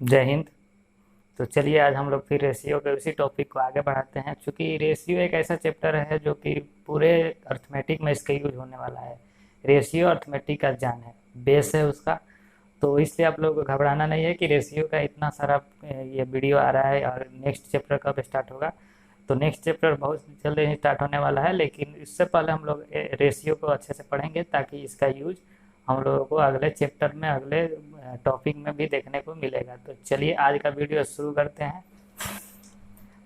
जय हिंद। तो चलिए आज हम लोग फिर रेशियो के उसी टॉपिक को आगे बढ़ाते हैं। क्योंकि रेशियो एक ऐसा चैप्टर है जो कि पूरे अर्थमेटिक में इसका यूज होने वाला है। रेशियो अर्थमेटिक का जान है, बेस है उसका। तो इसलिए आप लोगों को घबराना नहीं है कि रेशियो का इतना सारा ये वीडियो आ रहा है और नेक्स्ट चैप्टर कब स्टार्ट होगा। तो नेक्स्ट चैप्टर बहुत जल्द ही स्टार्ट होने वाला है, लेकिन इससे पहले हम लोग रेशियो को अच्छे से पढ़ेंगे ताकि इसका यूज हम लोगों को अगले चैप्टर में, अगले टॉपिक में भी देखने को मिलेगा। तो चलिए आज का वीडियो शुरू करते हैं।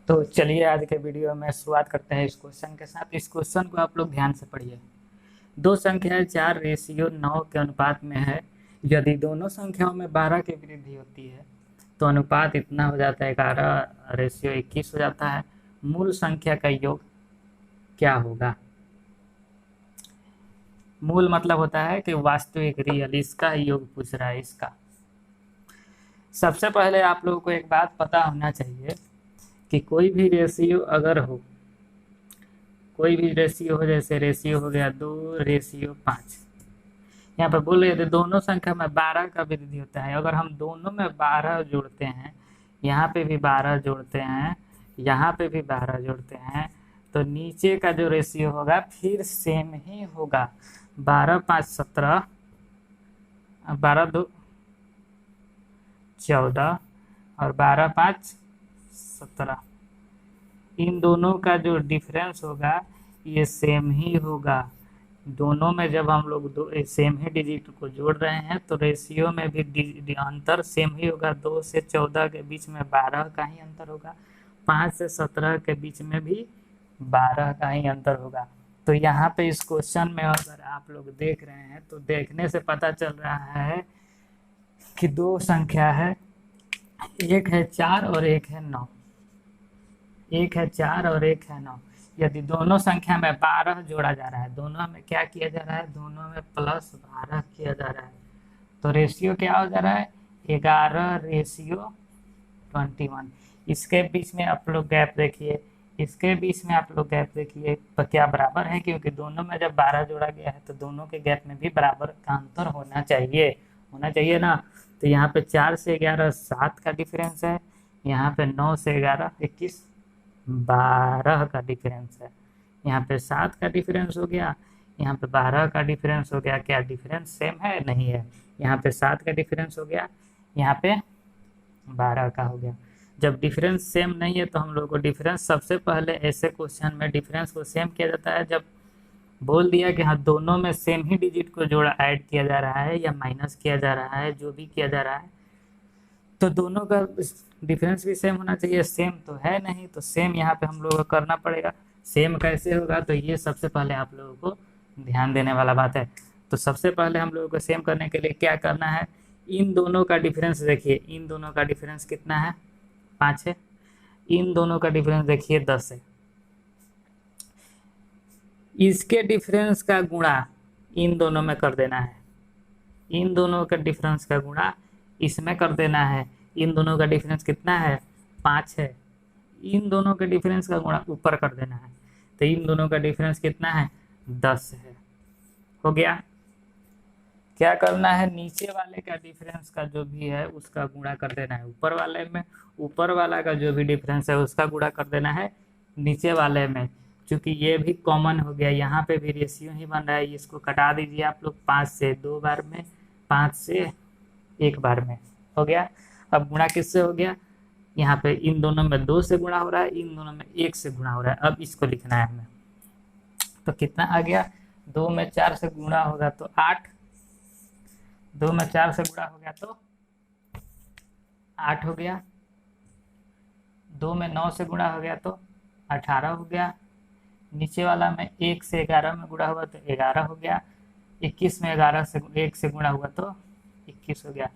तो चलिए आज के वीडियो में शुरुआत करते हैं इस क्वेश्चन के साथ। इस क्वेश्चन को आप लोग ध्यान से पढ़िए। दो संख्याएं 4:9 के अनुपात में है। यदि दोनों संख्याओं में 12 की वृद्धि होती है तो अनुपात इतना हो जाता है, 11:21 हो जाता है। मूल संख्या का योग क्या होगा? मूल मतलब होता है कि वास्तविक, रियल, इसका योग पूछ रहा है। इसका सबसे पहले आप लोगों को एक बात पता होना चाहिए कि कोई भी रेशियो अगर हो, कोई भी रेशियो हो, जैसे रेशियो हो गया 2:5, यहाँ पर बोल रहे थे दोनों संख्या में 12 का वृद्धि होता है। अगर हम दोनों में 12 जोड़ते हैं, यहाँ पे भी 12 जोड़ते हैं, यहाँ पे भी 12 जोड़ते हैं, तो नीचे का जो रेशियो होगा फिर सेम ही होगा। 12×5 17, 12×2 14 और 12×5 17। इन दोनों का जो डिफरेंस होगा ये सेम ही होगा। दोनों में जब हम लोग सेम ही डिजिट को जोड़ रहे हैं तो रेशियो में भी अंतर सेम ही होगा। 2 से 14 के बीच में 12 का ही अंतर होगा। 5 से 17 के बीच में भी 12 का ही अंतर होगा। तो यहाँ पे इस क्वेश्चन में अगर आप लोग देख रहे हैं तो देखने से पता चल रहा है कि दो संख्या है, एक है 4 और एक है 9। एक है 4 और एक है 9। यदि दोनों संख्या में 12 जोड़ा जा रहा है, दोनों में क्या किया जा रहा है, दोनों में +12 किया जा रहा है, तो रेशियो क्या हो जा रहा है, 11:21। इसके बीच में आप लोग गैप देखिए, इसके बीच में आप लोग गैप देखिए, तो क्या बराबर है? क्योंकि दोनों में जब 12 जोड़ा गया है तो दोनों के गैप में भी बराबर का अंतर होना चाहिए, होना चाहिए ना। तो यहाँ पे 4 से 11 7 का डिफरेंस है, यहाँ पे 9 से 11 21 12 का डिफरेंस है। यहाँ पे 7 का डिफरेंस हो गया, यहाँ पे 12 का डिफरेंस हो गया। क्या डिफरेंस सेम है? नहीं है। यहाँ पे 7 का डिफरेंस हो गया, यहाँ पे 12 का हो गया। जब डिफरेंस सेम नहीं है तो हम लोग को डिफरेंस, सबसे पहले ऐसे क्वेश्चन में डिफरेंस को सेम किया जाता है जब बोल दिया कि हाँ दोनों में सेम ही डिजिट को जोड़ा ऐड किया जा रहा है या माइनस किया जा रहा है, जो भी किया जा रहा है, तो दोनों का डिफरेंस भी सेम होना चाहिए। सेम तो है नहीं, तो सेम यहाँ पे हम लोगों को करना पड़ेगा। सेम कैसे होगा? तो ये सबसे पहले आप लोगों को ध्यान देने वाला बात है। तो सबसे पहले हम लोगों को सेम करने के लिए क्या करना है, इन दोनों का डिफरेंस देखिए। इन दोनों का डिफरेंस कितना है? 5 है। इन दोनों का डिफरेंस देखिए 10 है। इसके डिफरेंस का गुणा इन दोनों में कर देना है। इन दोनों का डिफरेंस का गुणा इसमें कर देना है। इन दोनों का डिफरेंस कितना है? 5 है। इन दोनों के डिफरेंस का गुणा ऊपर कर देना है। तो इन दोनों का डिफरेंस कितना है? 10 है। हो गया। क्या करना है, नीचे वाले का डिफरेंस का जो भी है उसका गुणा कर देना है ऊपर वाले में। ऊपर वाला का जो भी डिफरेंस है उसका गुणा कर देना है नीचे वाले में। क्योंकि ये भी कॉमन हो गया, यहाँ पे भी रेशियो ही बन रहा है। इसको कटा दीजिए आप लोग, 5 से 2 बार में, 5 से 1 बार में। हो गया। अब गुणा किससे हो गया? यहाँ पे इन दोनों में 2 से गुणा हो रहा है, इन दोनों में 1 से गुणा हो रहा है। अब इसको लिखना है हमें। तो कितना आ गया? 2 में 4 से गुणा होगा तो 8, 2 में 4 से गुणा हो गया तो 8 हो गया। 2 में 9 से गुणा हो गया तो 18 हो गया। नीचे वाला में 1 से 11 में गुणा हुआ तो 11 हो गया। 21 में 11 से 1 से गुणा हुआ तो 21 हो गया।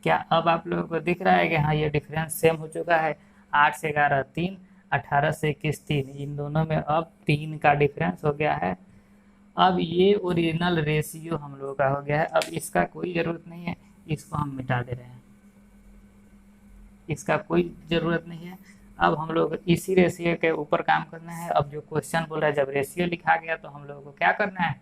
क्या अब आप लोगों को दिख रहा है कि हाँ ये डिफरेंस सेम हो चुका है? 8 से 11 3, 18 से 21 3, इन दोनों में अब 3 का डिफरेंस हो गया है। अब ये ओरिजिनल रेशियो हम लोगों का हो गया है। अब इसका कोई ज़रूरत नहीं है, इसको हम मिटा दे रहे हैं, इसका कोई ज़रूरत नहीं है। अब हम लोग इसी रेशियो के ऊपर काम करना है। अब जो क्वेश्चन बोल रहा है, जब रेशियो लिखा गया तो हम लोगों को क्या करना है,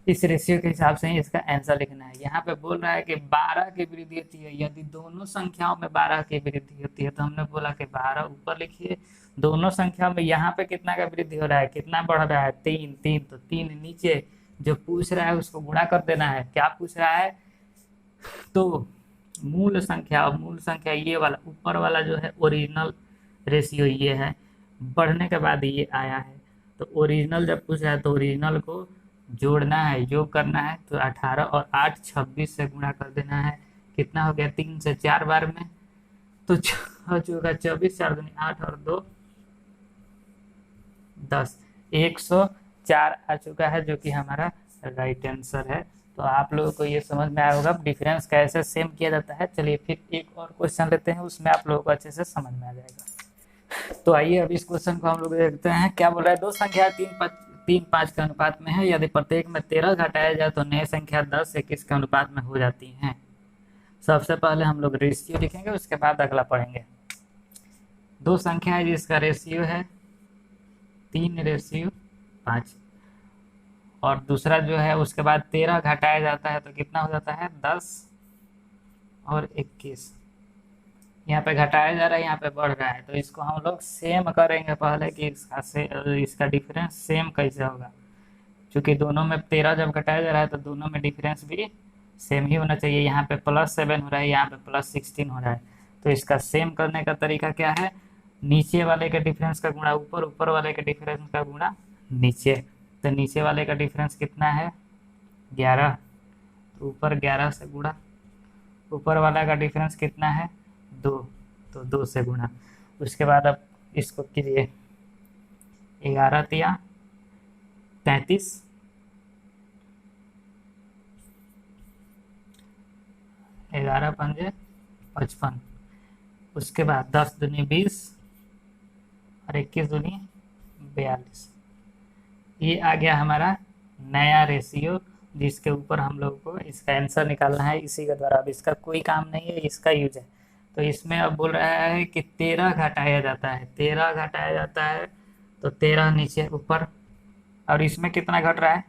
इस रेशियो के हिसाब से ही इसका आंसर लिखना है। यहाँ पे बोल रहा है कि 12 की वृद्धि होती है, यदि दोनों संख्याओं में 12 की वृद्धि होती है तो हमने बोला कि 12 ऊपर लिखिए, दोनों संख्याओं में यहाँ पे कितना का वृद्धि हो रहा है, कितना बढ़ रहा है, 3 3, तो 3 नीचे जो पूछ रहा है उसको गुणा कर देना है। क्या पूछ रहा है, तो मूल संख्या ये वाला ऊपर वाला जो है ओरिजिनल रेशियो ये है, बढ़ने के बाद ये आया है, तो ओरिजिनल जब पूछ रहा है तो ओरिजिनल को जोड़ना है, योग करना है, तो 18 और 8 26 से गुणा कर देना है। कितना हो गया, 3 से 4 बार में, तो हो चुका 24, 4 दूनी 8 और 2 10, 104 आ चुका है, जो कि हमारा राइट आंसर है। तो आप लोगों को ये समझ में आया होगा डिफरेंस कैसे सेम किया जाता है। चलिए फिर एक और क्वेश्चन लेते हैं, उसमें आप लोगों को अच्छे से समझ में आ जाएगा। तो आइए अब इस क्वेश्चन को हम लोग देखते हैं। क्या बोल रहा है, दो संख्या 3 5 के अनुपात में है, यदि प्रत्येक में 13 घटाया जाए तो नई संख्या 10 21 के अनुपात में हो जाती है। सबसे पहले हम लोग रेशियो लिखेंगे, उसके बाद अगला पढ़ेंगे। दो संख्या है जिसका रेशियो है 3:5, और दूसरा जो है उसके बाद 13 घटाया जाता है तो कितना हो जाता है, 10 और 21। यहाँ पे घटाया जा रहा है, यहाँ पे बढ़ रहा है, तो इसको हम लोग सेम करेंगे पहले कि इसका डिफरेंस सेम कैसे होगा। क्योंकि दोनों में 13 जब घटाया जा रहा है तो दोनों में डिफरेंस भी सेम ही होना चाहिए। यहाँ पे +7 हो रहा है, यहाँ पे +16 हो रहा है, तो इसका सेम करने का तरीका क्या है, नीचे वाले के डिफरेंस का गुणा ऊपर, ऊपर वाले के डिफरेंस का गुणा नीचे। तो नीचे वाले का डिफरेंस कितना है, 11, तो ऊपर 11 से गुणा, ऊपर वाला का डिफरेंस कितना है, 2, तो 2 से गुणा। उसके बाद अब इसको कीजिए, 11 तिया 33, 11 पंजे 55, उसके बाद 10 दूनी 20 और 21 दूनी 42। ये आ गया हमारा नया रेशियो, जिसके ऊपर हम लोग को इसका आंसर निकालना है इसी के द्वारा। अब इसका कोई काम नहीं है, इसका यूज है। तो इसमें अब बोल रहा है कि 13 घटाया जाता है, 13 घटाया जाता है, तो 13 नीचे ऊपर, और इसमें कितना घट रहा है,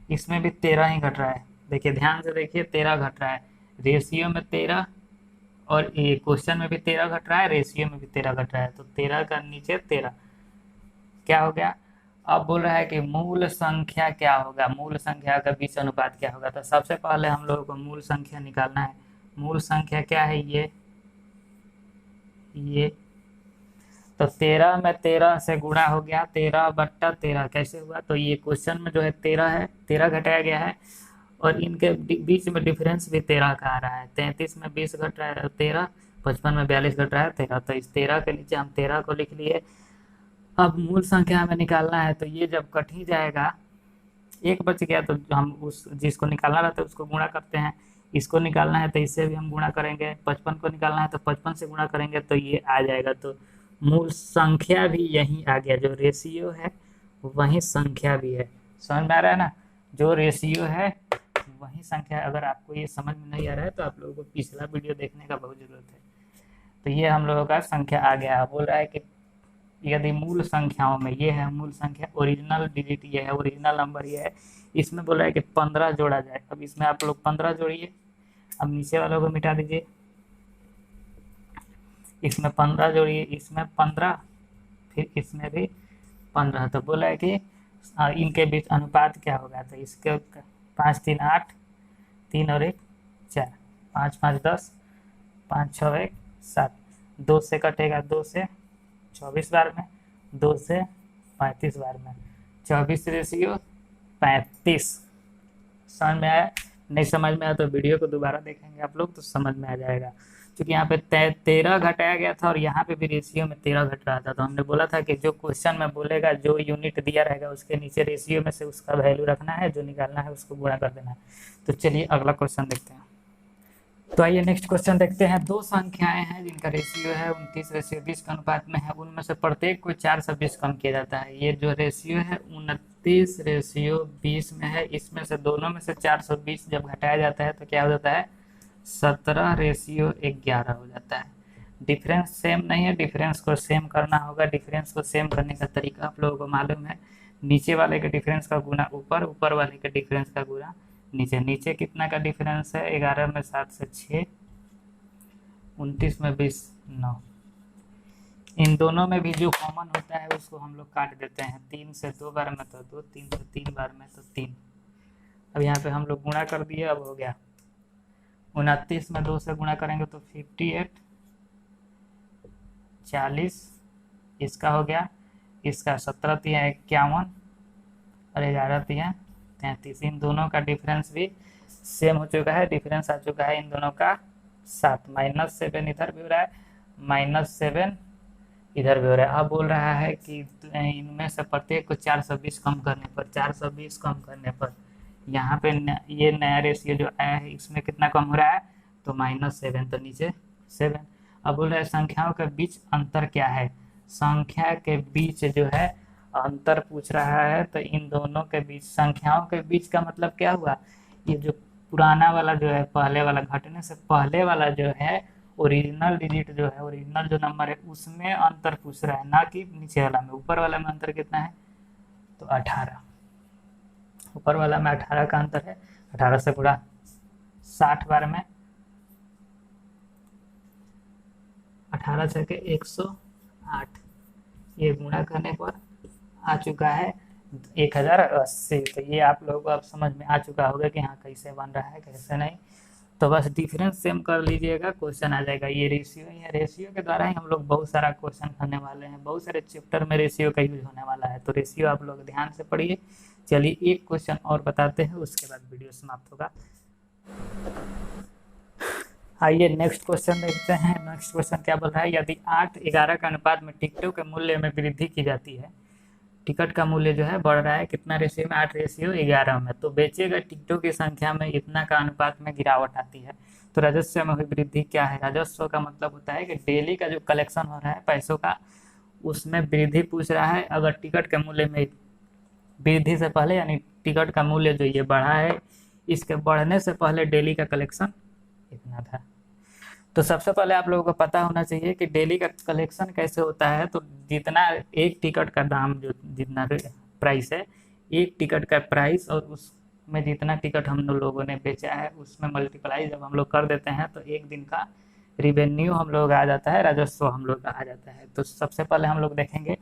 इसमें भी 13 ही घट रहा है। देखिए ध्यान से देखिए, 13 घट रहा है, रेशियो में 13 और ये क्वेश्चन में भी 13 घट रहा है, रेशियो में भी 13 घट रहा है, तो 13 का नीचे 13 क्या हो गया। अब बोल रहा है कि मूल संख्या क्या होगा, मूल संख्या का बीच अनुपात क्या होगा। तो सबसे पहले हम लोगों को मूल संख्या निकालना है। मूल संख्या क्या है, ये तो 13 में 13 से गुणा हो गया, 13/13 कैसे हुआ, तो ये क्वेश्चन में जो है 13 है, 13 घटाया गया है, और इनके बीच में डिफरेंस भी 13 का आ रहा है। 33 में 20 घट रहा है 13, 55 में 42 घट रहा है 13, तो इस 13 के नीचे हम 13 को लिख लिए। अब मूल संख्या हमें निकालना है, तो ये जब कट ही जाएगा, एक बच गया तो हम उस जिसको निकालना रहता है उसको गुणा करते हैं, इसको निकालना है तो इससे भी हम गुणा करेंगे, 55 को निकालना है तो 55 से गुणा करेंगे, तो ये आ जाएगा। तो मूल संख्या भी यही आ गया, जो रेशियो है वही संख्या भी है। समझ में आ रहा है ना, जो रेशियो है वही संख्या है। अगर आपको ये समझ में नहीं आ रहा है तो आप लोगों को पिछला वीडियो देखने का बहुत जरूरत है। तो ये हम लोगों का संख्या आ गया। बोल रहा है कि यदि मूल संख्याओं में, ये है मूल संख्या, ओरिजिनल डिजिट ये है, ओरिजिनल नंबर ये है, इसमें बोला है कि 15 जोड़ा जाए। अब इसमें आप लोग 15 जोड़िए, अब नीचे वालों को मिटा दीजिए, इसमें 15 जोड़िए, इसमें 15, फिर इसमें भी 15। तो बोला है कि इनके बीच अनुपात क्या होगा, तो इसके 5 3 8, 3 और 1 4, 5 5 10, 5 6 1 7, 2 से कटेगा, 2 से 24 बार में, 2 से 35 बार में, 24 रेशियो 35। समझ में आया, नहीं समझ में आया तो वीडियो को दोबारा देखेंगे आप लोग तो समझ में आ जाएगा। क्योंकि यहाँ पे 13 घटाया गया था और यहाँ पे भी रेशियो में 13 घट रहा था, तो हमने बोला था कि जो क्वेश्चन में बोलेगा, जो यूनिट दिया रहेगा उसके नीचे रेशियो में से उसका वैल्यू रखना है, जो निकालना है उसको गुणा कर देना है। तो चलिए अगला क्वेश्चन देखते हैं। तो आइए नेक्स्ट क्वेश्चन देखते हैं। दो संख्याएं हैं जिनका रेशियो है 29:20 के अनुपात में है, उनमें से प्रत्येक को 4 से 20 कम किया जाता है। ये जो रेशियो है 29:20 में है, इसमें से दोनों में से 420 जब घटाया जाता है तो क्या हो जाता है, 17:11 हो जाता है। डिफरेंस सेम नहीं है, डिफरेंस को सेम करना होगा। डिफरेंस को सेम करने का तरीका आप लोगों को मालूम है, नीचे वाले के डिफरेंस का गुना ऊपर, ऊपर वाले के डिफरेंस का गुना नीचे। नीचे कितना का डिफरेंस है? 11 में 7 से 6, 29 में 20, 9। इन दोनों में भी जो कॉमन होता है उसको हम लोग काट देते हैं। 3 से 2 बार में तो 2, 3 से 3 बार में तो 3। अब यहाँ पे हम लोग गुणा कर दिए, अब हो गया 29 में 2 से गुणा करेंगे तो 58, 40, इसका हो गया, इसका 17 तिया 51 और 11 तिया 33। इन दोनों का डिफरेंस भी सेम हो चुका है, डिफरेंस आ चुका है इन दोनों का 7। -7 इधर भी हो रहा है, -7 इधर भी हो रहा है। अब बोल रहा है कि इनमें से प्रत्येक को 420 कम करने पर, 420 कम करने पर यहाँ पे ये नया रेशियो जो आया है इसमें कितना कम हो रहा है? तो -7, तो नीचे 7। अब बोल रहा है संख्याओं के बीच अंतर क्या है? संख्या के बीच जो है अंतर पूछ रहा है, तो इन दोनों के बीच, संख्याओं के बीच का मतलब क्या हुआ? ये जो पुराना वाला जो है, पहले वाला, घटने से पहले वाला जो है ओरिजिनल डिजिट जो है, ओरिजिनल जो नंबर है उसमें अंतर पूछ रहा है, ना कि नीचे वाला में। ऊपर वाला में अंतर कितना है? तो 18। ऊपर वाला में 18 का अंतर है। 18 से गुणा 60 बार में, 18 छके 108, ये गुणा करने पर आ चुका है 1080। तो ये आप लोगों को अब समझ में आ चुका होगा कि हाँ कैसे बन रहा है, कैसे नहीं। तो बस डिफरेंस सेम कर लीजिएगा, क्वेश्चन आ जाएगा। ये रेशियो के द्वारा ही हम लोग बहुत सारा क्वेश्चन करने वाले हैं, बहुत सारे चैप्टर में रेशियो का यूज होने वाला है, तो रेशियो आप लोग ध्यान से पढ़िए। चलिए एक क्वेश्चन और बताते हैं, उसके बाद वीडियो समाप्त होगा। आइए नेक्स्ट क्वेश्चन देखते हैं। नेक्स्ट क्वेश्चन क्या बोल रहा है? यदि 8-11 का अनुपात में टिकटों के मूल्य में वृद्धि की जाती है, टिकट का मूल्य जो है बढ़ रहा है कितना रेशियो में? 8:11 में, तो बेचे गए टिकटों की संख्या में इतना का अनुपात में गिरावट आती है, तो राजस्व में हुई वृद्धि क्या है? राजस्व का मतलब होता है कि डेली का जो कलेक्शन हो रहा है पैसों का, उसमें वृद्धि पूछ रहा है। अगर टिकट के मूल्य में वृद्धि से पहले, यानी टिकट का मूल्य जो ये बढ़ा है, इसके बढ़ने से पहले डेली का कलेक्शन इतना था। तो सबसे पहले आप लोगों को पता होना चाहिए कि डेली का कलेक्शन कैसे होता है। तो जितना एक टिकट का दाम, जो जितना प्राइस है, एक टिकट का प्राइस और उसमें जितना टिकट हम लोगों ने बेचा है उसमें मल्टीप्लाई जब हम लोग कर देते हैं तो एक दिन का रिवेन्यू हम लोग आ जाता है, राजस्व हम लोग का आ जाता है। तो सबसे पहले हम लोग देखेंगे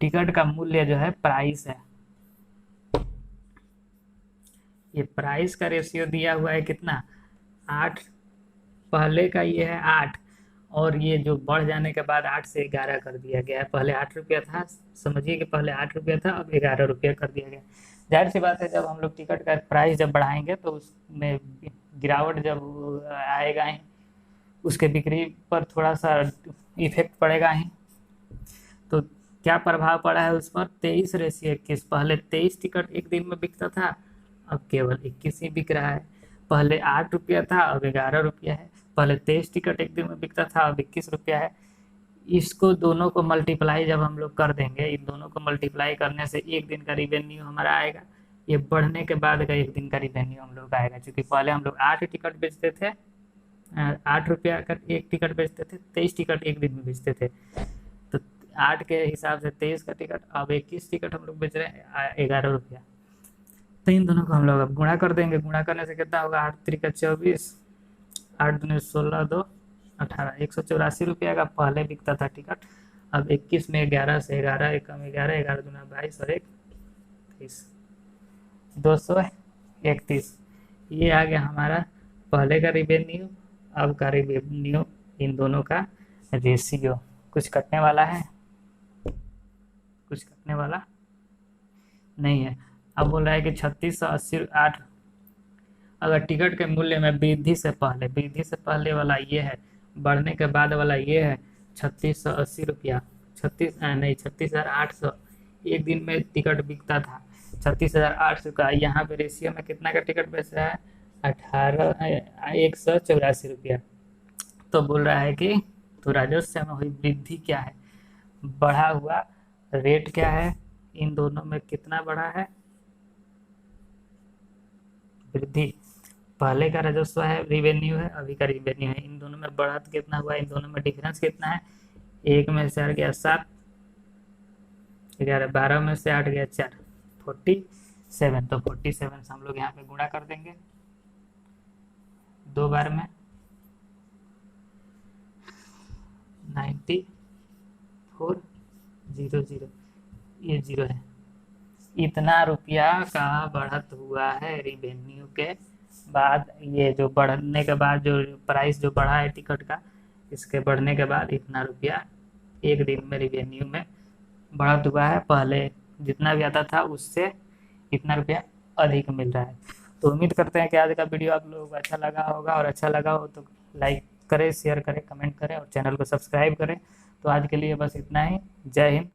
टिकट का मूल्य जो है प्राइस है। ये प्राइस का रेशियो दिया हुआ है कितना? 8। पहले का ये है 8, और ये जो बढ़ जाने के बाद 8 से 11 कर दिया गया है। पहले 8 रुपया था, समझिए कि पहले 8 रुपया था, अब 11 रुपया कर दिया गया। जाहिर सी बात है जब हम लोग टिकट का प्राइस जब बढ़ाएंगे तो उसमें गिरावट जब आएगा ही, उसके बिक्री पर थोड़ा सा इफेक्ट पड़ेगा ही। तो क्या प्रभाव पड़ा है उस पर? 23:21। पहले 23 टिकट एक दिन में बिकता था, अब केवल 21 ही बिक रहा है। पहले 8 रुपया था, अब 11 रुपया है। पहले 23 टिकट एक दिन में बिकता था, अब 21 रुपया है। इसको दोनों को मल्टीप्लाई जब हम लोग कर देंगे, इन दोनों को मल्टीप्लाई करने से एक दिन का रिवेन्यू हमारा आएगा। ये बढ़ने के बाद का एक दिन का रिवेन्यू हम लोग आएगा, क्योंकि पहले हम लोग 8 टिकट बेचते थे, 8 रुपया का एक टिकट बेचते थे, 23 टिकट एक दिन में बेचते थे। तो 8 के हिसाब से 23 का टिकट, अब 21 टिकट हम लोग बेच रहे हैं 11 रुपया। तो इन दोनों को हम लोग अब गुणा कर देंगे। गुणा करने से कितना होगा? 8 3 का 24, 8 दूनी 16, 2 18, 184 रुपया का पहले बिकता था टिकट। अब 21 में 11 से 11, एक कम 11, 11 दूना 22 और 1 23, 231। ये आ गया हमारा पहले का रिवेन्यू, अब का रिवेन्यू, इन दोनों का रेशियो। कुछ कटने वाला है? कुछ कटने वाला नहीं है। अब बोल रहा है कि 3680 अगर टिकट के मूल्य में वृद्धि से पहले वाला ये है, बढ़ने के बाद वाला ये है 3680 रुपया, 36,800 एक दिन में टिकट बिकता था 36,800 का। यहाँ पे रेशियो में कितना का टिकट बेच रहा है? 184 रुपया। तो बोल रहा है कि तो राजस्व में हुई वृद्धि क्या है? बढ़ा हुआ रेट क्या है? इन दोनों में कितना बढ़ा है? वृद्धि। पहले का राजस्व है, रिवेन्यू है, अभी का रिवेन्यू है, इन दोनों में बढ़त कितना हुआ? इन दोनों में डिफरेंस कितना है? एक में से आ गया 7, 11 12 में से 8 गया 4, 47। तो 47 से हम लोग यहाँ पे गुणा कर देंगे 2 बार में, 9400, ये 0 है। इतना रुपया का बढ़त हुआ है रिवेन्यू के बाद, ये जो बढ़ने के बाद जो प्राइस जो बढ़ा है टिकट का, इसके बढ़ने के बाद इतना रुपया एक दिन में रिवेन्यू में बढ़त हुआ है। पहले जितना भी आता था उससे इतना रुपया अधिक मिल रहा है। तो उम्मीद करते हैं कि आज का वीडियो आप लोगों को अच्छा लगा होगा, और अच्छा लगा हो तो लाइक करें, शेयर करें, कमेंट करें और चैनल को सब्सक्राइब करें। तो आज के लिए बस इतना ही। जय हिंद।